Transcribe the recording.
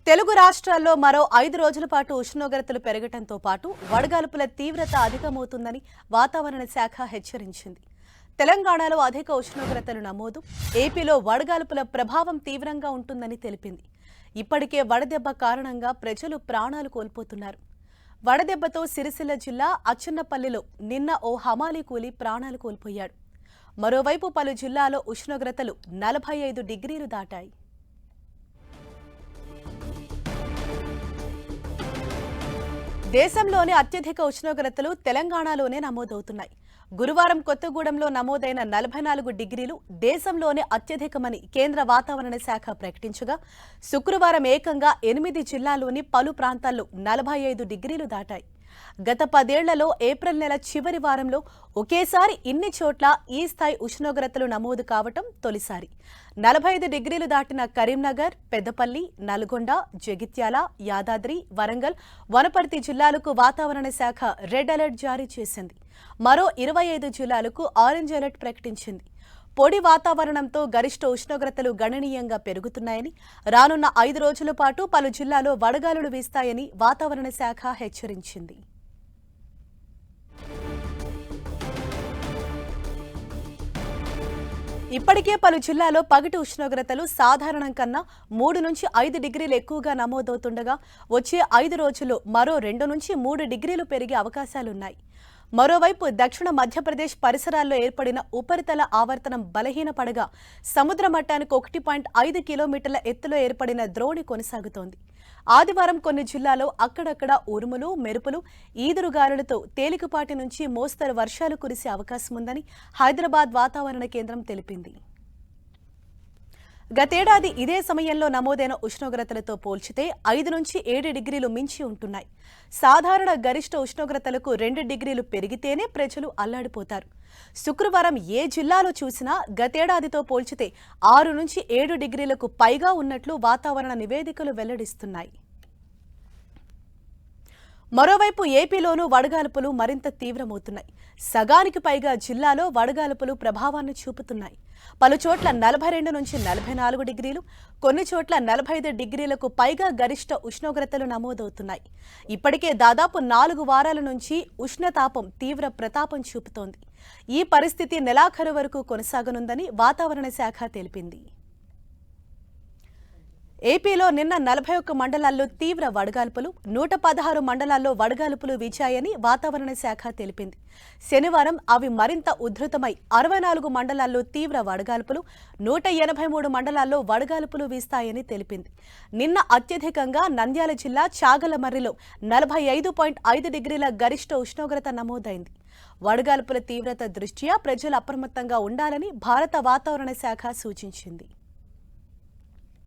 తెలుగు రాష్ట్రాల్లో మరో 5 రోజుల పాటు ఉష్ణోగ్రతలు పెరగటంతో పాటు వడగాల్పుల తీవ్రత అధికమవుతుందని వాతావరణ శాఖ హెచ్చరించింది. తెలంగాణలో అధిక ఉష్ణోగ్రతలు నమోదు, ఏపీలో వడగాల్పుల ప్రభావం తీవ్రంగా ఉంటుందని తెలిపింది. ఇప్పటికే వడదెబ్బ కారణంగా ప్రజలు ప్రాణాలు కోల్పోతున్నారు. వడదెబ్బతో సిరిసిల్ల జిల్లా అచ్చన్నపల్లిలో నిన్న ఓ హమాలీ కూలి ప్రాణాలు కోల్పోయాడు. మరోవైపు పలు జిల్లాలో ఉష్ణోగ్రతలు 45 డిగ్రీలు దాటాయి. దేశంలోని అత్యధిక ఉష్ణోగ్రతలు తెలంగాణలోనే నమోదవుతున్నాయి. గురువారం కొత్తగూడెంలో నమోదైన 44 డిగ్రీలు దేశంలోనే అత్యధికమని కేంద్ర వాతావరణ శాఖ ప్రకటించగా, శుక్రవారం ఏకంగా 8 జిల్లాల్లోని పలు ప్రాంతాల్లో 45 డిగ్రీలు దాటాయి. గత 10 ఏళ్లలో ఏప్రిల్ నెల చివరి వారంలో ఒకేసారి ఇన్ని చోట్ల ఈ స్థాయి ఉష్ణోగ్రతలు నమోదు కావటం తొలిసారి. 45 డిగ్రీలు దాటిన కరీంనగర్, పెద్దపల్లి, నల్గొండ, జగిత్యాల, యాదాద్రి, వరంగల్, వనపర్తి జిల్లాలకు వాతావరణ శాఖ రెడ్ అలర్ట్ జారీ చేసింది. మరో 25 జిల్లాలకు ఆరెంజ్ అలర్ట్ ప్రకటించింది. పొడి వాతావరణంతో గరిష్ట ఉష్ణోగ్రతలు గణనీయంగా పెరుగుతున్నాయని, రానున్న 5 రోజుల పాటు పలు జిల్లాల్లో వడగాలులు వీస్తాయని వాతావరణ శాఖ హెచ్చరించింది. ఇప్పటికే పలు జిల్లాల్లో పగటి ఉష్ణోగ్రతలు సాధారణం కన్నా 3 నుంచి 5 డిగ్రీలు ఎక్కువగా నమోదవుతుండగా, వచ్చే 5 రోజుల్లో మరో 2 నుంచి 3 డిగ్రీలు పెరిగే అవకాశాలున్నాయి. మరోవైపు దక్షిణ మధ్యప్రదేశ్ పరిసరాల్లో ఏర్పడిన ఉపరితల ఆవర్తనం బలహీనపడగా, సముద్ర మట్టానికి 1.5 కిలోమీటర్ల ఎత్తులో ఏర్పడిన ద్రోణి కొనసాగుతోంది. ఆదివారం కొన్ని జిల్లాల్లో అక్కడక్కడ ఉరుములు, మెరుపులు, ఈదురుగాలులతో తేలికపాటి నుంచి మోస్తరు వర్షాలు కురిసే అవకాశముందని హైదరాబాద్ వాతావరణ కేంద్రం తెలిపింది. గతేడాది ఇదే సమయంలో నమోదైన ఉష్ణోగ్రతలతో పోల్చితే 5 నుంచి 7 డిగ్రీలు మించి ఉంటున్నాయి. సాధారణ గరిష్ట ఉష్ణోగ్రతలకు 2 డిగ్రీలు పెరిగితేనే ప్రజలు అల్లాడిపోతారు. శుక్రవారం ఏ జిల్లాలో చూసినా గతేడాదితో పోల్చితే 6 నుంచి 7 డిగ్రీలకు పైగా ఉన్నట్లు వాతావరణ నివేదికలు వెల్లడిస్తున్నాయి. మరోవైపు ఏపీలోనూ వడగాల్పులు మరింత తీవ్రమవుతున్నాయి. సగానికి పైగా జిల్లాలో వడగాల్పులు ప్రభావాన్ని చూపుతున్నాయి. పలుచోట్ల 42 నుంచి 44 డిగ్రీలు, కొన్ని చోట్ల 45 డిగ్రీలకు పైగా గరిష్ట ఉష్ణోగ్రతలు నమోదవుతున్నాయి. ఇప్పటికే దాదాపు 4 వారాల నుంచి ఉష్ణతాపం తీవ్ర ప్రతాపం చూపుతోంది. ఈ పరిస్థితి నెలాఖరు వరకు కొనసాగనుందని వాతావరణ శాఖ తెలిపింది. ఏపీలో నిన్న 41 మండలాల్లో తీవ్ర వడగాల్పులు, 116 మండలాల్లో వడగాల్పులు వీచాయని వాతావరణ శాఖ తెలిపింది. శనివారం అవి మరింత ఉధృతమై 64 మండలాల్లో తీవ్ర వడగాల్పులు, 183 మండలాల్లో వడగాల్పులు వీస్తాయని తెలిపింది. నిన్న అత్యధికంగా నంద్యాల జిల్లా చాగలమర్రిలో 45.5 డిగ్రీల గరిష్ట ఉష్ణోగ్రత నమోదైంది. వడగాల్పుల తీవ్రత దృష్ట్యా ప్రజలు అప్రమత్తంగా ఉండాలని భారత వాతావరణ శాఖ సూచించింది.